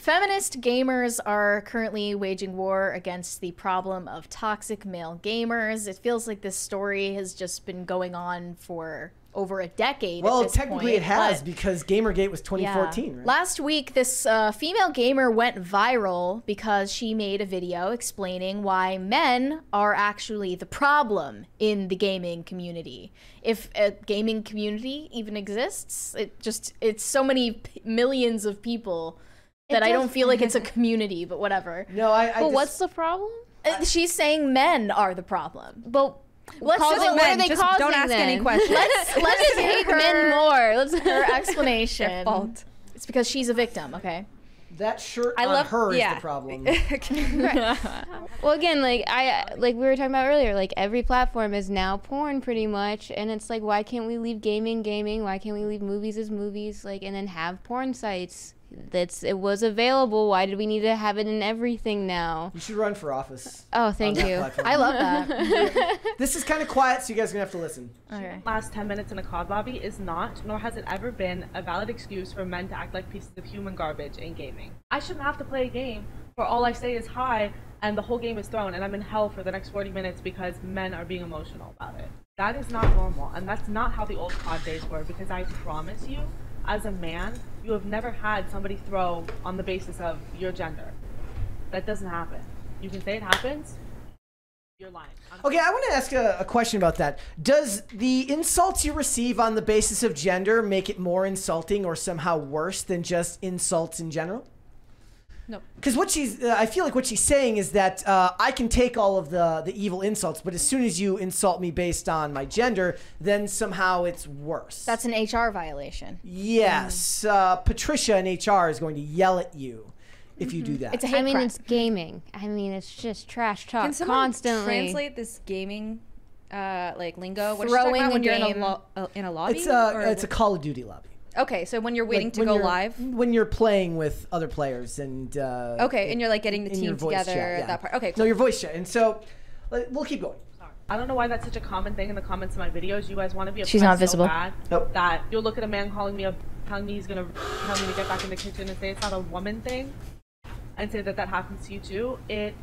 Feminist gamers are currently waging war against the problem of toxic male gamers. It feels like this story has just been going on for over a decade. Well, at this technically point, it has, because Gamergate was 2014, right? Last week, this female gamer went viral because she made a video explaining why men are actually the problem in the gaming community. If a gaming community even exists, it's so many millions of people that I don't feel like it's a community, but whatever. No, But what's the problem? She's saying men are the problem. But Let's what are they Just causing don't ask then? any questions. let's Just hate men more. Let's her explanation. Their fault. It's because she's a victim, okay? That shirt I on love her is yeah. the problem. Well, again, like we were talking about earlier, like every platform is now porn pretty much, and it's like, why can't we leave gaming? Why can't we leave movies as movies? Like, and then have porn sites? It was available. Why did we need to have it in everything now? You should run for office. Oh, thank you. I love that. This is kind of quiet, so you guys are gonna have to listen. Okay. Last 10 minutes in a COD lobby is not, nor has it ever been, a valid excuse for men to act like pieces of human garbage in gaming. I shouldn't have to play a game where all I say is hi and the whole game is thrown and I'm in hell for the next 40 minutes because men are being emotional about it. That is not normal, and that's not how the old COD days were, because I promise you, as a man, you have never had somebody throw on the basis of your gender. That doesn't happen. You can say it happens, you're lying. Okay, I want to ask a question about that. Does the insults you receive on the basis of gender make it more insulting or somehow worse than just insults in general? No. Because what I feel like what she's saying is that I can take all of the evil insults, but as soon as you insult me based on my gender, then somehow it's worse. That's an HR violation. Yes. Patricia in HR is going to yell at you if you do that. It's a hate crime. It's gaming. I mean, it's just trash talk Can someone constantly. translate this gaming like lingo? What Throwing about when a you're game. in a lobby? It's or a Call of Duty lobby. okay, so when you're waiting Like to when go you're- live. When you're playing with other players and Okay, and you're like getting the in your team voice together. chat, yeah. That part. Okay, No, cool. your voice chat. And so we'll keep going. I don't know why that's such a common thing in the comments of my videos. You guys want to be She's not oppressed visible. so bad Nope. that you'll look at a man telling me he's gonna tell me to get back in the kitchen and say it's not a woman thing, and say that happens to you too. It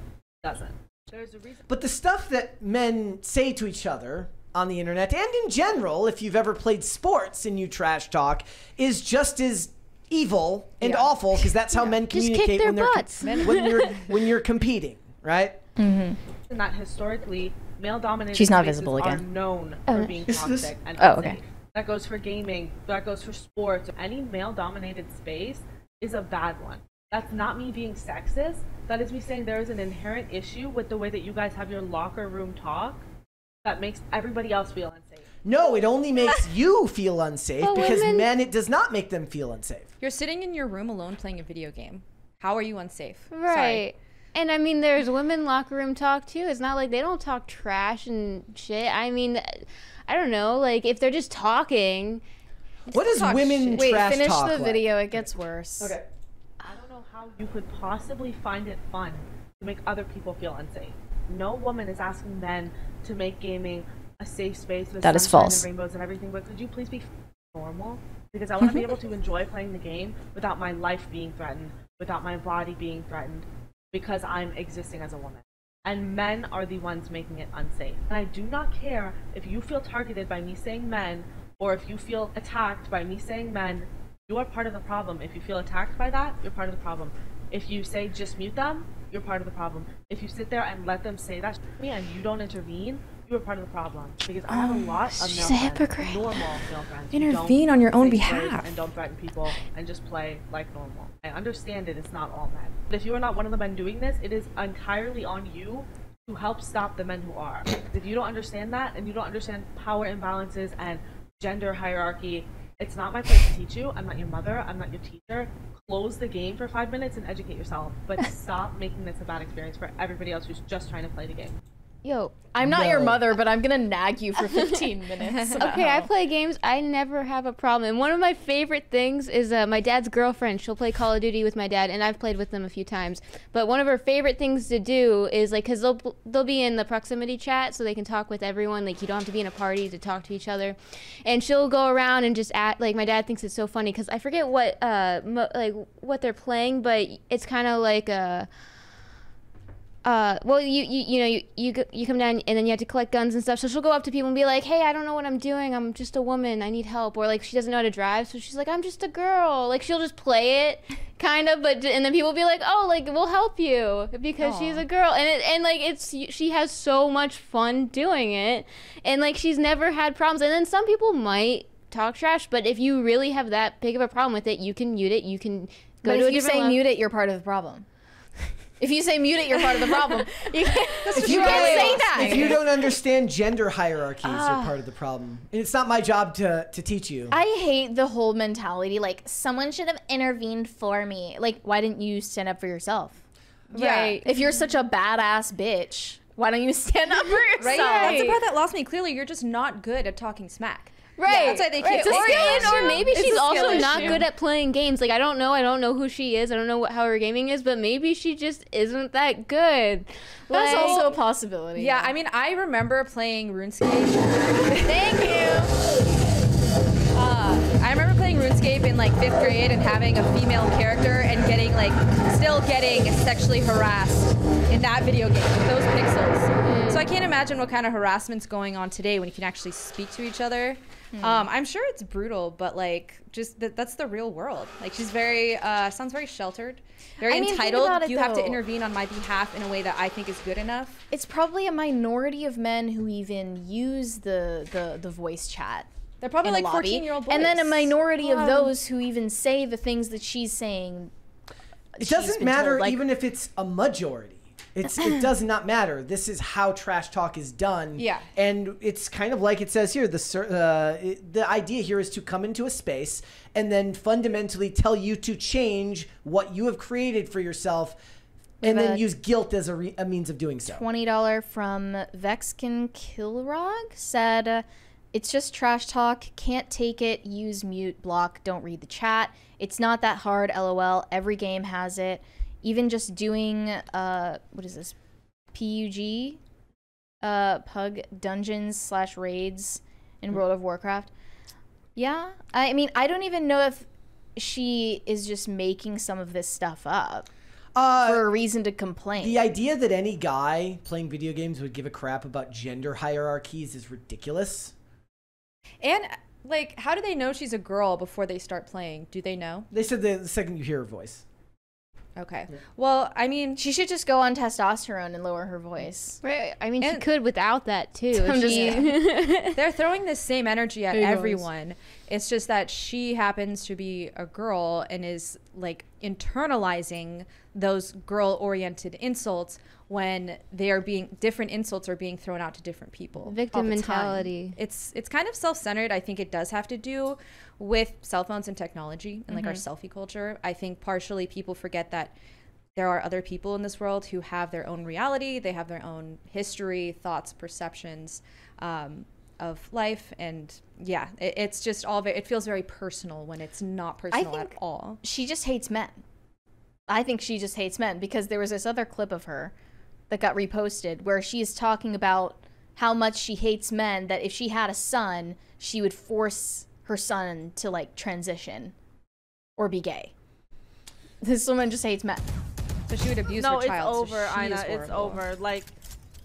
doesn't. There's a reason. But the stuff that men say to each other on the internet and in general, if you've ever played sports and you trash talk, is just as evil and awful, because that's how men Just communicate kick their when they're butts. when you're competing, right? And that historically, male-dominated She's not spaces visible are again. known for being This is- toxic and Oh, unsafe. okay. That goes for gaming. That goes for sports. Any male-dominated space is a bad one. That's not me being sexist. That is me saying there is an inherent issue with the way that you guys have your locker room talk that makes everybody else feel unsafe. No, it only makes you feel unsafe, But because women- men, it does not make them feel unsafe. You're sitting in your room alone playing a video game. How are you unsafe? Sorry. Right. And I mean, there's women locker room talk too. It's not like they don't talk trash and shit. I mean, I don't know. Like, if they're just talking. What does talk women shit. Wait, trash finish talk the like? video. It gets worse. Okay. I don't know how you could possibly find it fun to make other people feel unsafe. No woman is asking men to make gaming a safe space with That is sunshine false. and rainbows and everything, but could you please be normal? Because I want to be able to enjoy playing the game without my life being threatened, without my body being threatened, because I'm existing as a woman. And men are the ones making it unsafe. And I do not care if you feel targeted by me saying men, or if you feel attacked by me saying men. You are part of the problem. If you feel attacked by that, you're part of the problem. If you say just mute them, you're part of the problem. If you sit there and let them say that to me and you don't intervene, you're part of the problem. Because I have a lot of she's male a hypocrite. friends, normal male friends, who Intervene don't on your own say words behalf. and don't threaten people and just play like normal. I understand it's not all men. But if you are not one of the men doing this, it is entirely on you to help stop the men who are. If you don't understand that and you don't understand power imbalances and gender hierarchy, it's not my place to teach you. I'm not your mother. I'm not your teacher. Close the game for 5 minutes and educate yourself. But stop making this a bad experience for everybody else who's just trying to play the game. Yo. I'm not your No. mother, but I'm gonna nag you for 15 minutes. Okay, I play games. I never have a problem. And one of my favorite things is my dad's girlfriend. She'll play Call of Duty with my dad, and I've played with them a few times. But one of her favorite things to do is like, cause they'll be in the proximity chat, so they can talk with everyone. Like you don't have to be in a party to talk to each other. And she'll go around and just act like my dad thinks it's so funny because I forget what what they're playing, but it's kind of like a. Well, you come down and then you have to collect guns and stuff. So she'll go up to people and be like, "Hey, I don't know what I'm doing. I'm just a woman. I need help." Or like she doesn't know how to drive, so she's like, "I'm just a girl." Like she'll just play it, kind of. But and then people will be like, "Oh, like we'll help you because she's a girl." And she has so much fun doing it, and like she's never had problems. And then some people might talk trash, but if you really have that big of a problem with it, you can mute it. You can go But to a if you different say level. mute it, you're part of the problem. If you say mute it, you're part of the problem. You can't, If you can't say that. If you don't understand gender hierarchies, you're part of the problem. And it's not my job to teach you. I hate the whole mentality, like, someone should have intervened for me. Like, why didn't you stand up for yourself? Right. If you're such a badass bitch, why don't you stand up for yourself? Right? That's the part that lost me. Clearly, you're just not good at talking smack. Right. That's why they Right. keep It's a saying skill it. issue. Or maybe It's she's a skill also not issue. good at playing games. Like I don't know who she is. I don't know how her gaming is, but maybe she just isn't that good. That's Like- also a possibility. Yeah, I mean, I remember playing RuneScape. Thank you. I remember playing RuneScape in like 5th grade and having a female character and still getting sexually harassed in that video game with those pixels. So I can't imagine what kind of harassment's going on today when you can actually speak to each other. I'm sure it's brutal, but like just that's the real world. Like she's sounds very sheltered, very I mean, think entitled. about it, You have to though. intervene on my behalf in a way that I think is good enough. It's probably a minority of men who even use the voice chat. They're probably in like the lobby. 14-year-old boys. And then a minority of those who even say the things that she's saying. It she's doesn't been matter told, like- even if it's a majority. It does not matter. This is how trash talk is done. Yeah. And it's kind of like it says here. The idea here is to come into a space and then fundamentally tell you to change what you have created for yourself, and then use guilt as a means of doing so. $20 from Vexkin Kilrog said, it's just trash talk. Can't take it. Use mute, block, don't read the chat. It's not that hard, LOL. Every game has it. Even just doing, what is this? PUG? Pug Dungeons / raids in World of Warcraft. Yeah. I mean, I don't even know if she is just making some of this stuff up for a reason to complain. The idea that any guy playing video games would give a crap about gender hierarchies is ridiculous. And like, how do they know she's a girl before they start playing? Do they know? They said the second you hear her voice. Okay. Well, I mean, She should just go on testosterone and lower her voice. Right. I mean, she And- could without that too. I'm just they're throwing the same energy at Hey, guys. everyone. It's just that she happens to be a girl and is like internalizing those girl-oriented insults when different insults are being thrown out to different people. Victim all the time. mentality. It's kind of self-centered. I think it does have to do with cell phones and technology and like our selfie culture. I think partially people forget that there are other people in this world who have their own reality. They have their own history, thoughts, perceptions of life. And yeah, it's just it feels very personal when it's not personal at think- all. She just hates men. I think she just hates men because there was this other clip of her that got reposted where she is talking about how much she hates men, that if she had a son, she would force her son to like transition or be gay. This woman just hates men. So she would abuse No, her child. it's over, so she Ina. is It's horrible. over. Like,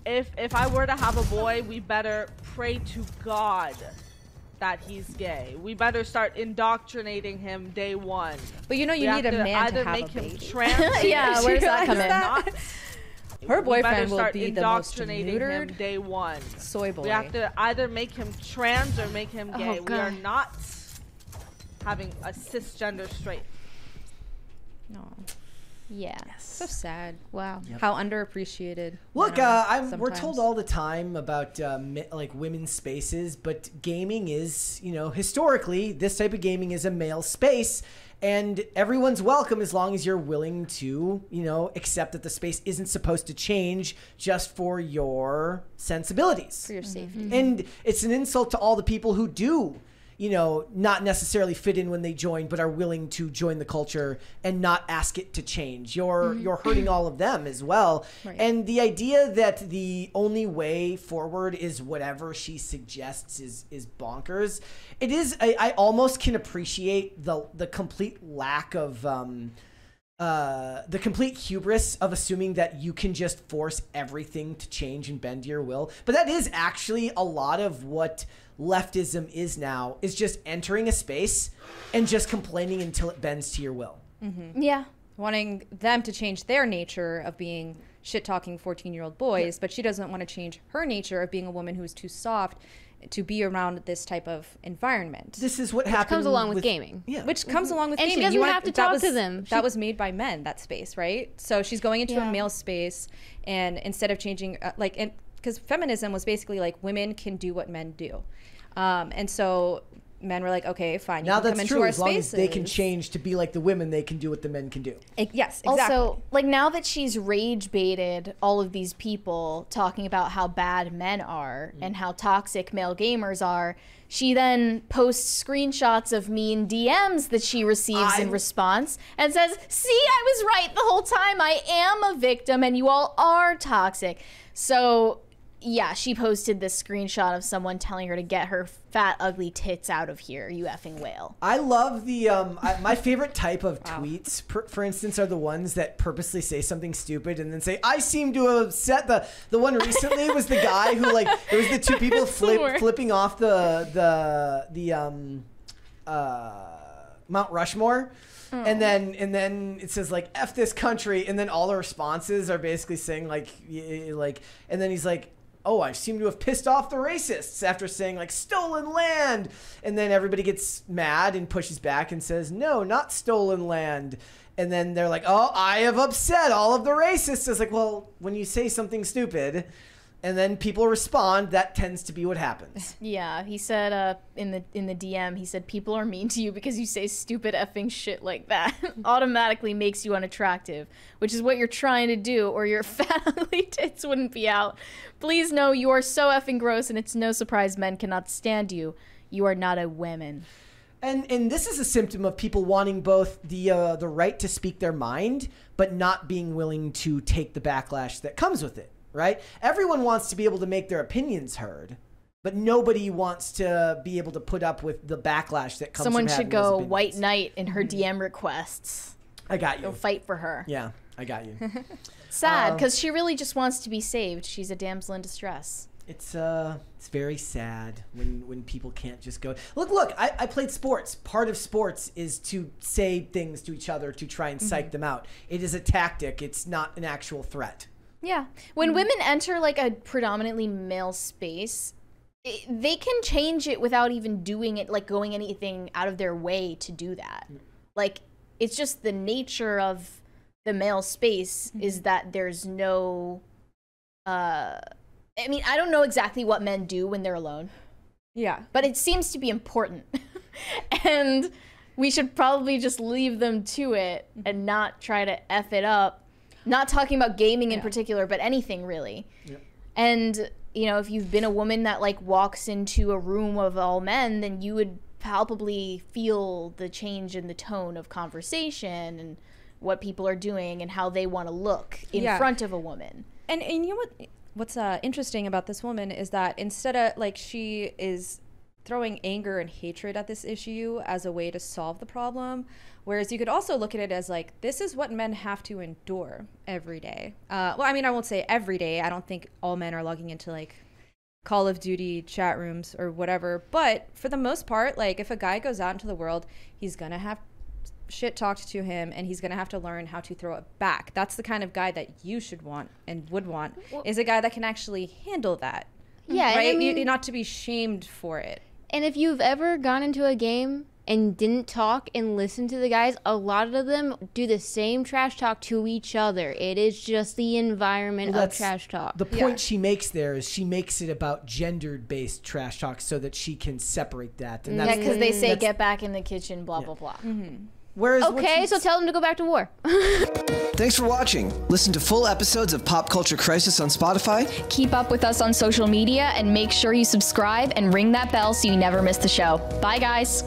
if I were to have a boy, we better pray to God that he's gay. We better start indoctrinating him day one. But you know, you We need have a man either to have make a him baby. trans. Yeah, where does that come in? Not, Her we better boyfriend will start be the most indoctrinating him neutered day one. soy boy. We have to either make him trans or make him gay. We are God. not having a cisgender straight. No. Yeah. So sad. Wow. How underappreciated. Look, men are we're sometimes. told all the time about like women's spaces, but gaming is, historically, this type of gaming is a male space, and everyone's welcome as long as you're willing to, accept that the space isn't supposed to change just for your sensibilities. For your safety. And it's an insult to all the people who do, not necessarily fit in when they join, but are willing to join the culture and not ask it to change. You're hurting all of them as well. Right. And the idea that the only way forward is whatever she suggests is bonkers. It is. I almost can appreciate the complete lack of the complete hubris of assuming that you can just force everything to change and bend to your will. But that is actually a lot of what leftism is now, is just entering a space and just complaining until it bends to your will. Yeah. Wanting them to change their nature of being shit-talking 14-year-old boys, but she doesn't want to change her nature of being a woman who's too soft to be around this type of environment. This is what happens. Comes along with gaming. Yeah. Which comes along with And she gaming. doesn't have to talk to them. That was made by men, that space, right? So she's going into a male space, and instead of changing, because feminism was basically like women can do what men do. And so men were like, okay, fine. Now you can that's come into true. our As long as they can spaces. change to be like the women, they can do what the men can do. Yes, exactly. Also, like now that she's rage baited all of these people talking about how bad men are and how toxic male gamers are, she then posts screenshots of mean DMs that she receives in response and says, see, I was right the whole time. I am a victim and you all are toxic. So yeah, she posted this screenshot of someone telling her to get her fat, ugly tits out of here, you effing whale. I love the my favorite type of tweets, for instance, are the ones that purposely say something stupid and then say, I seem to have upset the one recently was the guy who, like, it was the two people flipping off the Mount Rushmore. And then it says like F this country, and then all the responses are basically saying like, and then he's like, oh, I seem to have pissed off the racists after saying like stolen land. And then everybody gets mad and pushes back and says, no, not stolen land. And then they're like, oh, I have upset all of the racists. It's like, well, when you say something stupid and then people respond, that tends to be what happens. Yeah, he said in the DM, he said people are mean to you because you say stupid effing shit like that. Automatically makes you unattractive, which is what you're trying to do, or your fat ugly tits wouldn't be out. Please know you are so effing gross, and it's no surprise men cannot stand you. You are not a woman. And this is a symptom of people wanting both the right to speak their mind, but not being willing to take the backlash that comes with it. Right? Everyone wants to be able to make their opinions heard, but nobody wants to be able to put up with the backlash that comes Someone from should having those go opinions. white knight in her DM requests. I got you. Go fight for her. Yeah, I got you. Sad, because she really just wants to be saved. She's a damsel in distress. It's very sad when people can't just go. Look, I played sports. Part of sports is to say things to each other to try and psych them out. It is a tactic. It's not an actual threat. Yeah. When women enter like a predominantly male space, they can change it without even doing it, like going anything out of their way to do that. Like, it's just the nature of the male space is that there's no, I mean, I don't know exactly what men do when they're alone. Yeah. But it seems to be important. And we should probably just leave them to it and not try to F it up. Not talking about gaming in particular, but anything really. Yep. And, you know, if you've been a woman that like walks into a room of all men, then you would palpably feel the change in the tone of conversation and what people are doing and how they want to look in front of a woman. And you know what's interesting about this woman is that instead of like she is throwing anger and hatred at this issue as a way to solve the problem, whereas you could also look at it as like, this is what men have to endure every day. Well, I mean, I won't say every day. I don't think all men are logging into like Call of Duty chat rooms or whatever. But for the most part, like if a guy goes out into the world, he's going to have shit talked to him and he's going to have to learn how to throw it back. That's the kind of guy that you should want and would want, is a guy that can actually handle that. Yeah, right? I mean, Not to be shamed for it. And if you've ever gone into a game and didn't talk and listen to the guys, a lot of them do the same trash talk to each other. It is just the environment of trash talk. The point she makes there is she makes it about gendered-based trash talk so that she can separate that. And Yeah, because they say get back in the kitchen, blah, blah, blah. Whereas Okay, so tell them to go back to war. Thanks for watching. Listen to full episodes of Pop Culture Crisis on Spotify. Keep up with us on social media and make sure you subscribe and ring that bell so you never miss the show. Bye, guys.